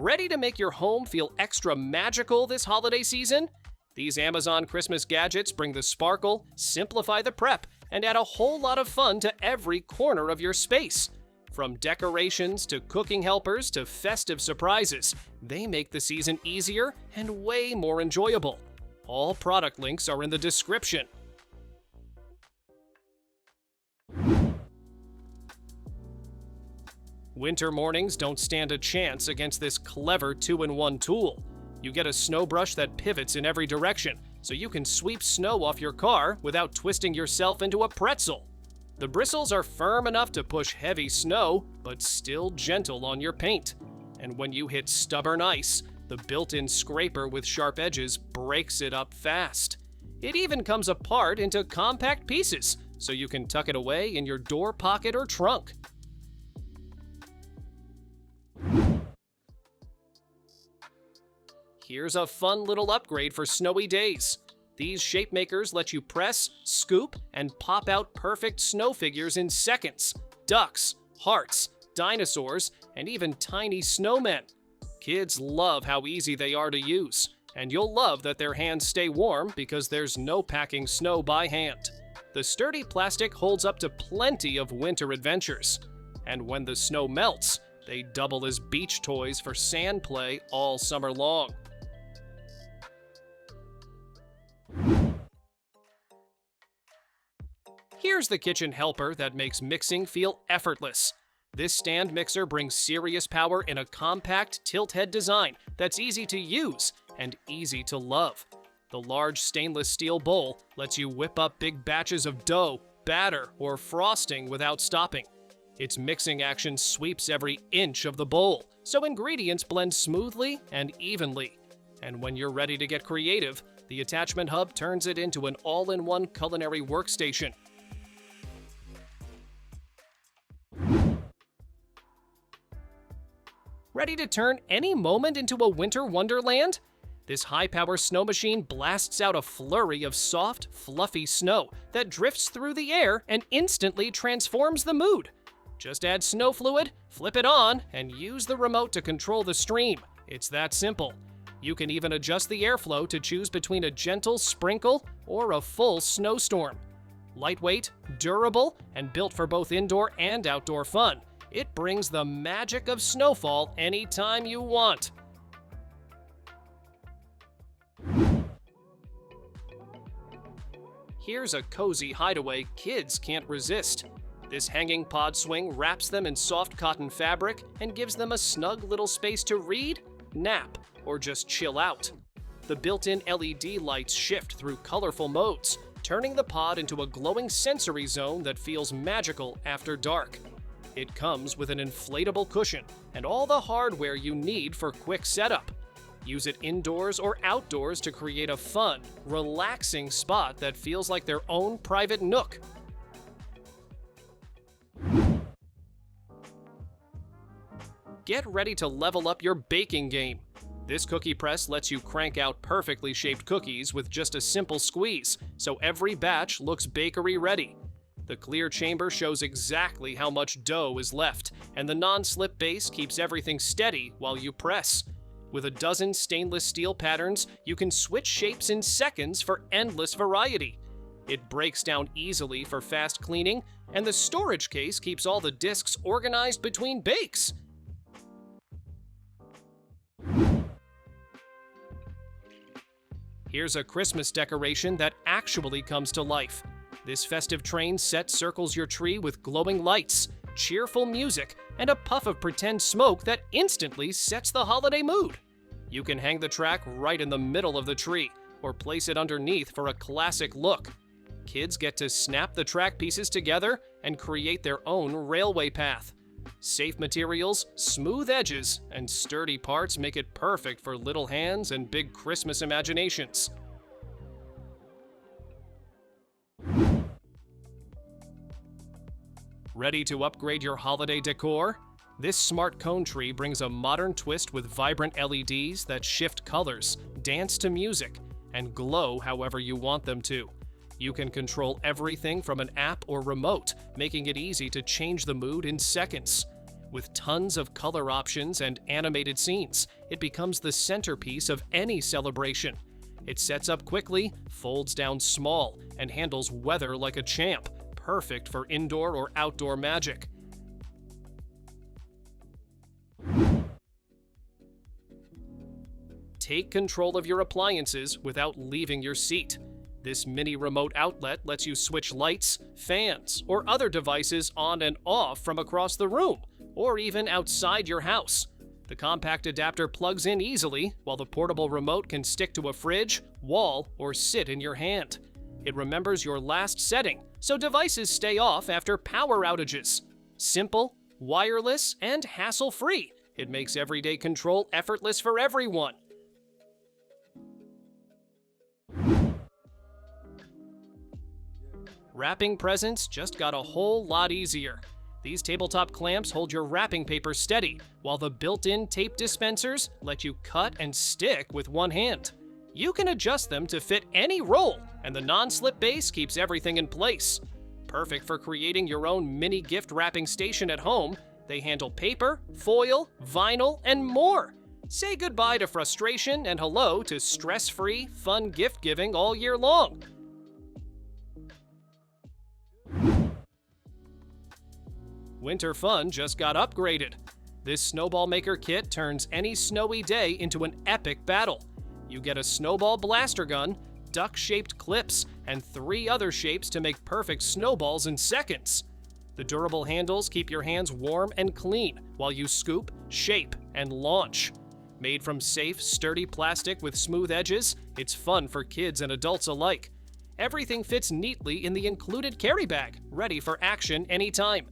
Ready to make your home feel extra magical this holiday season? These Amazon Christmas gadgets bring the sparkle, simplify the prep, and add a whole lot of fun to every corner of your space. From decorations to cooking helpers to festive surprises, they make the season easier and way more enjoyable. All product links are in the description. Winter mornings don't stand a chance against this clever 2-in-1 tool. You get a snow brush that pivots in every direction, so you can sweep snow off your car without twisting yourself into a pretzel. The bristles are firm enough to push heavy snow, but still gentle on your paint. And when you hit stubborn ice, the built-in scraper with sharp edges breaks it up fast. It even comes apart into compact pieces, so you can tuck it away in your door pocket or trunk. Here's a fun little upgrade for snowy days. These shape makers let you press, scoop, and pop out perfect snow figures in seconds. Ducks, hearts, dinosaurs, and even tiny snowmen. Kids love how easy they are to use, and you'll love that their hands stay warm because there's no packing snow by hand. The sturdy plastic holds up to plenty of winter adventures. And when the snow melts, they double as beach toys for sand play all summer long. Here's the kitchen helper that makes mixing feel effortless. This stand mixer brings serious power in a compact tilt-head design that's easy to use and easy to love. The large stainless steel bowl lets you whip up big batches of dough, batter, or frosting without stopping. Its mixing action sweeps every inch of the bowl, so ingredients blend smoothly and evenly. And when you're ready to get creative, the attachment hub turns it into an all-in-one culinary workstation. Ready to turn any moment into a winter wonderland? This high-power snow machine blasts out a flurry of soft, fluffy snow that drifts through the air and instantly transforms the mood. Just add snow fluid, flip it on, and use the remote to control the stream. It's that simple. You can even adjust the airflow to choose between a gentle sprinkle or a full snowstorm. Lightweight, durable, and built for both indoor and outdoor fun, it brings the magic of snowfall anytime you want. Here's a cozy hideaway kids can't resist. This hanging pod swing wraps them in soft cotton fabric and gives them a snug little space to read, nap, or just chill out. The built-in LED lights shift through colorful modes, turning the pod into a glowing sensory zone that feels magical after dark. It comes with an inflatable cushion and all the hardware you need for quick setup. Use it indoors or outdoors to create a fun, relaxing spot that feels like their own private nook. Get ready to level up your baking game. This cookie press lets you crank out perfectly shaped cookies with just a simple squeeze, so every batch looks bakery ready. The clear chamber shows exactly how much dough is left, and the non-slip base keeps everything steady while you press. With a dozen stainless steel patterns, you can switch shapes in seconds for endless variety. It breaks down easily for fast cleaning, and the storage case keeps all the discs organized between bakes. Here's a Christmas decoration that actually comes to life. This festive train set circles your tree with glowing lights, cheerful music, and a puff of pretend smoke that instantly sets the holiday mood. You can hang the track right in the middle of the tree, or place it underneath for a classic look. Kids get to snap the track pieces together and create their own railway path. Safe materials, smooth edges, and sturdy parts make it perfect for little hands and big Christmas imaginations. Ready to upgrade your holiday decor? This smart cone tree brings a modern twist with vibrant LEDs that shift colors, dance to music, and glow however you want them to. You can control everything from an app or remote, making it easy to change the mood in seconds. With tons of color options and animated scenes, it becomes the centerpiece of any celebration. It sets up quickly, folds down small, and handles weather like a champ, perfect for indoor or outdoor magic. Take control of your appliances without leaving your seat. This mini remote outlet lets you switch lights, fans, or other devices on and off from across the room, or even outside your house. The compact adapter plugs in easily, while the portable remote can stick to a fridge, wall, or sit in your hand. It remembers your last setting, so devices stay off after power outages. Simple, wireless, and hassle-free. It makes everyday control effortless for everyone. Wrapping presents just got a whole lot easier. These tabletop clamps hold your wrapping paper steady, while the built-in tape dispensers let you cut and stick with one hand. You can adjust them to fit any roll, and the non-slip base keeps everything in place. Perfect for creating your own mini gift wrapping station at home, they handle paper, foil, vinyl, and more. Say goodbye to frustration and hello to stress-free, fun gift giving all year long. Winter fun just got upgraded. This Snowball Maker kit turns any snowy day into an epic battle. You get a snowball blaster gun, duck-shaped clips, and 3 other shapes to make perfect snowballs in seconds. The durable handles keep your hands warm and clean while you scoop, shape, and launch. Made from safe, sturdy plastic with smooth edges, it's fun for kids and adults alike. Everything fits neatly in the included carry bag, ready for action anytime.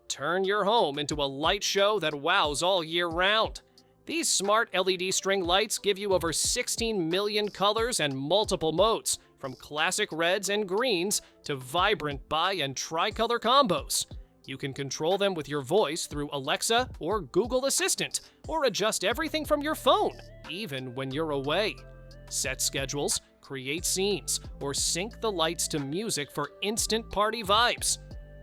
Turn your home into a light show that wows all year round. These smart LED string lights give you over 16 million colors and multiple modes, from classic reds and greens to vibrant bi- and tricolor combos. You can control them with your voice through Alexa or Google Assistant, or adjust everything from your phone, even when you're away. Set schedules, create scenes, or sync the lights to music for instant party vibes.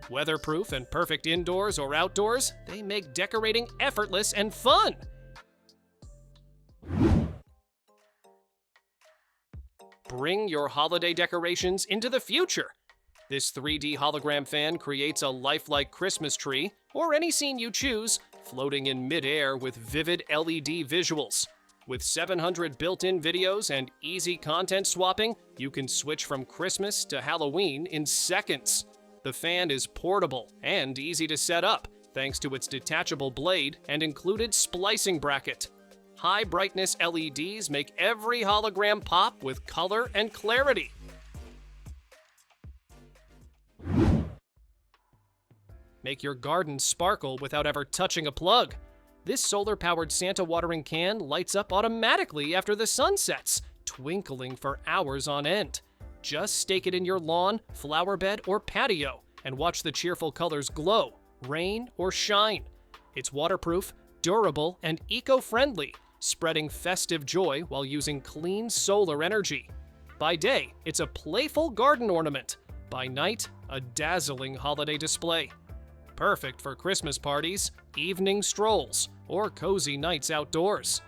Weatherproof and perfect indoors or outdoors, they make decorating effortless and fun. Bring your holiday decorations into the future. This 3D hologram fan creates a lifelike Christmas tree, or any scene you choose, floating in mid-air with vivid LED visuals. With 700 built-in videos and easy content swapping, you can switch from Christmas to Halloween in seconds. The fan is portable and easy to set up, thanks to its detachable blade and included splicing bracket. High brightness LEDs make every hologram pop with color and clarity. Make your garden sparkle without ever touching a plug. This solar-powered Santa watering can lights up automatically after the sun sets, twinkling for hours on end. Just stake it in your lawn, flower bed, or patio, and watch the cheerful colors glow, rain or shine. It's waterproof, durable, and eco-friendly, spreading festive joy while using clean solar energy. By day, it's a playful garden ornament. By night, a dazzling holiday display. Perfect for Christmas parties, evening strolls, or cozy nights outdoors.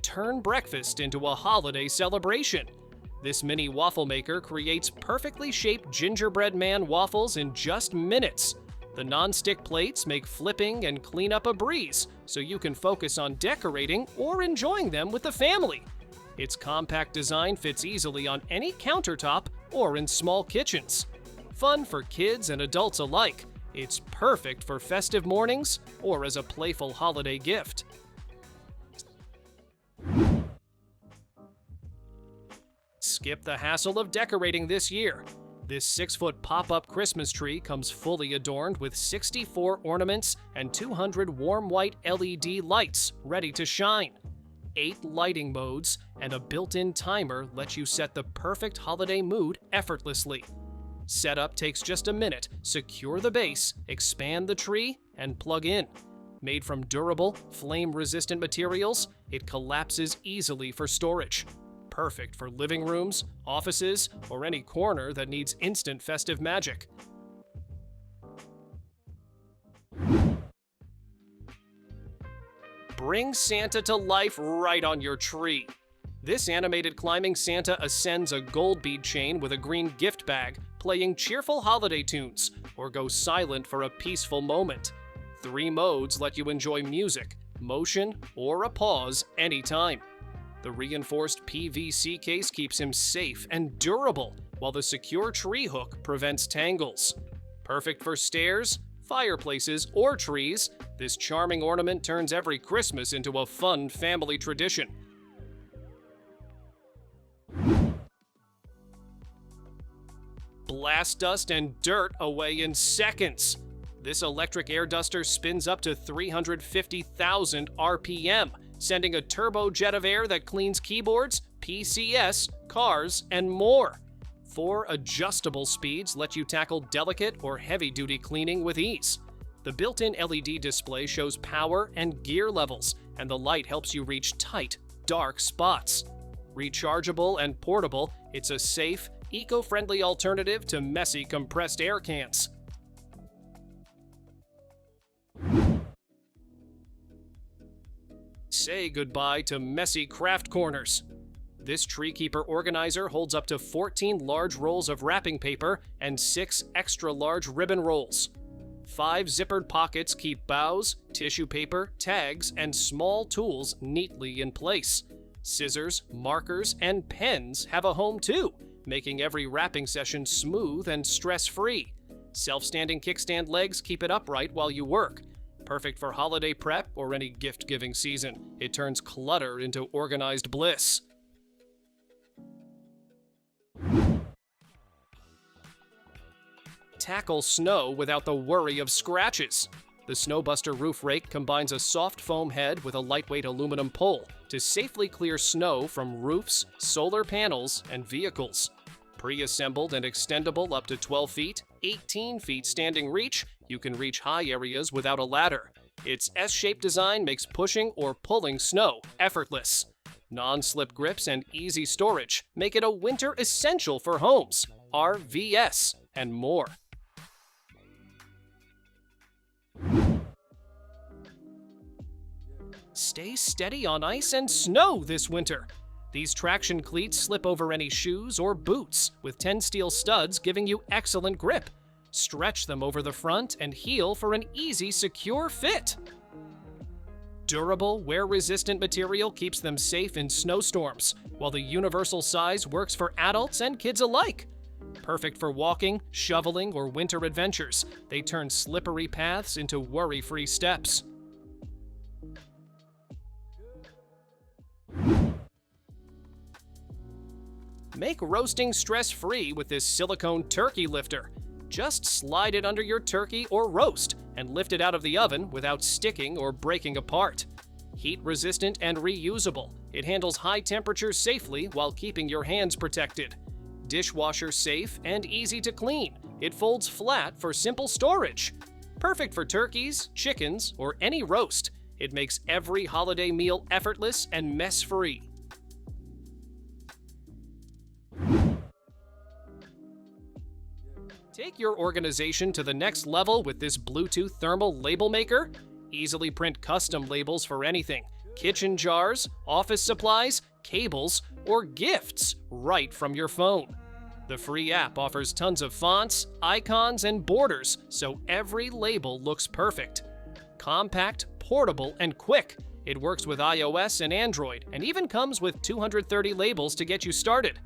Turn breakfast into a holiday celebration. This mini waffle maker creates perfectly shaped gingerbread man waffles in just minutes. The non-stick plates make flipping and cleanup a breeze, so you can focus on decorating or enjoying them with the family. Its compact design fits easily on any countertop or in small kitchens. Fun for kids and adults alike, it's perfect for festive mornings or as a playful holiday gift. Skip the hassle of decorating this year. This 6-foot pop-up Christmas tree comes fully adorned with 64 ornaments and 200 warm white LED lights ready to shine. 8 lighting modes and a built-in timer let you set the perfect holiday mood effortlessly. Setup takes just a minute. Secure the base, expand the tree, and plug in. Made from durable, flame-resistant materials, It collapses easily for storage. Perfect for living rooms, offices, or any corner that needs instant festive magic. Bring Santa to life right on your tree. This animated climbing Santa ascends a gold bead chain with a green gift bag, playing cheerful holiday tunes, or goes silent for a peaceful moment. 3 modes let you enjoy music, motion, or a pause anytime. The reinforced PVC case keeps him safe and durable, while the secure tree hook prevents tangles. Perfect for stairs, fireplaces, or trees, this charming ornament turns every Christmas into a fun family tradition. Blast dust and dirt away in seconds. This electric air duster spins up to 350,000 RPM, sending a turbo jet of air that cleans keyboards, PCs, cars, and more. 4 adjustable speeds let you tackle delicate or heavy-duty cleaning with ease. The built-in LED display shows power and gear levels, and the light helps you reach tight, dark spots. Rechargeable and portable, it's a safe, eco-friendly alternative to messy compressed air cans. Say goodbye to messy craft corners. This TreeKeeper Organizer holds up to 14 large rolls of wrapping paper and 6 extra large ribbon rolls. 5 zippered pockets keep bows, tissue paper, tags, and small tools neatly in place. Scissors, markers, and pens have a home too, making every wrapping session smooth and stress-free. Self-standing kickstand legs keep it upright while you work. Perfect for holiday prep or any gift-giving season. It turns clutter into organized bliss. Tackle snow without the worry of scratches. The Snowbuster roof rake combines a soft foam head with a lightweight aluminum pole to safely clear snow from roofs, solar panels, and vehicles. Pre-assembled and extendable up to 12 feet, 18 feet standing reach, you can reach high areas without a ladder. Its S-shaped design makes pushing or pulling snow effortless. Non-slip grips and easy storage make it a winter essential for homes, RVs, and more. Stay steady on ice and snow this winter. These traction cleats slip over any shoes or boots, with 10 steel studs giving you excellent grip. Stretch them over the front and heel for an easy, secure fit. Durable, wear-resistant material keeps them safe in snowstorms, while the universal size works for adults and kids alike. Perfect for walking, shoveling, or winter adventures, they turn slippery paths into worry-free steps. Make roasting stress-free with this silicone turkey lifter. Just slide it under your turkey or roast and lift it out of the oven without sticking or breaking apart. Heat-resistant and reusable, it handles high temperatures safely while keeping your hands protected. Dishwasher safe and easy to clean. It folds flat for simple storage. Perfect for turkeys, chickens, or any roast. It makes every holiday meal effortless and mess-free. Take your organization to the next level with this Bluetooth thermal label maker. Easily print custom labels for anything: kitchen jars, office supplies, cables, or gifts right from your phone. The free app offers tons of fonts, icons, and borders, so every label looks perfect. Compact, portable, and quick. It works with iOS and Android, and even comes with 230 labels to get you started.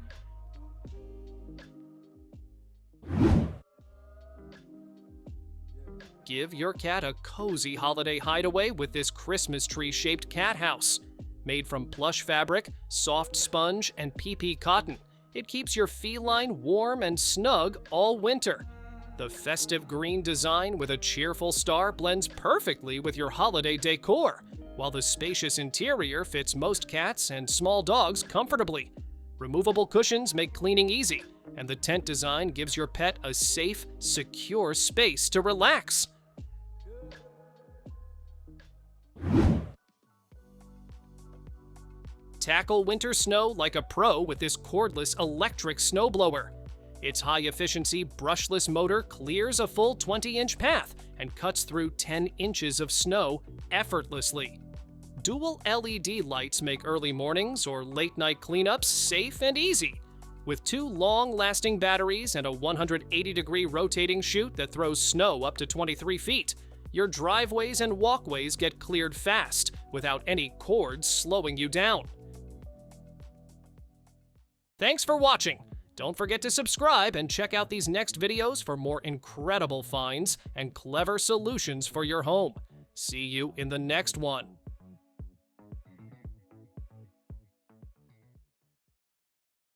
Give your cat a cozy holiday hideaway with this Christmas tree-shaped cat house. Made from plush fabric, soft sponge, and PP cotton, it keeps your feline warm and snug all winter. The festive green design with a cheerful star blends perfectly with your holiday decor, while the spacious interior fits most cats and small dogs comfortably. Removable cushions make cleaning easy, and the tent design gives your pet a safe, secure space to relax. Tackle winter snow like a pro with this cordless electric snowblower. Its high-efficiency brushless motor clears a full 20-inch path and cuts through 10 inches of snow effortlessly. Dual LED lights make early mornings or late-night cleanups safe and easy. With 2 long-lasting batteries and a 180-degree rotating chute that throws snow up to 23 feet, your driveways and walkways get cleared fast without any cords slowing you down. Thanks for watching! Don't forget to subscribe and check out these next videos for more incredible finds and clever solutions for your home. See you in the next one.